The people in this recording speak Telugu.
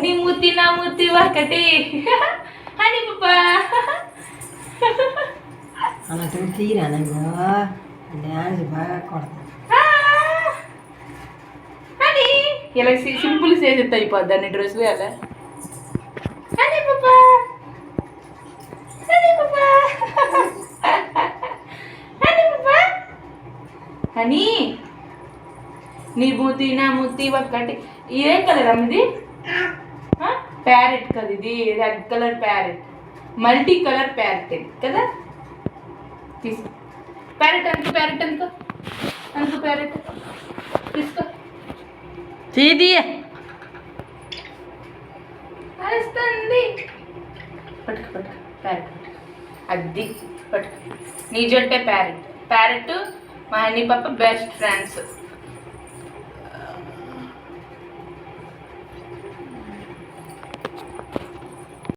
నీ మూతి నా మూతి ఒకటి హనీ పాపా అన్నట్టు తీరా డ్యాన్స్ బాగా కొడతా హనీ ఇలా సింపుల్ చేసేది అయిపోద్ది అన్ని డ్రెస్సులు అలా హనీ పాపా హనీ పాపా హనీ పాపా హనీ నీ మూతి నా మూతి ఒక్కటి ఇదే కలర్ అమ్మది ప్యారెట్ కదా ఇది red colour parrot multi colour parrot కదా తీసుకో ప్యారెట్ అనుకో ప్యారెట్ అనుకో అనుకో ప్యారెట్ తీసుకో తీది వస్తుంది పట్టుకు పట్టుకు ప్యారెట్ అది పట్టుకు నీ జొట్టే ప్యారెట్ ప్యారెట్ మా హనీ పాప బెస్ట్ ఫ్రెండ్స్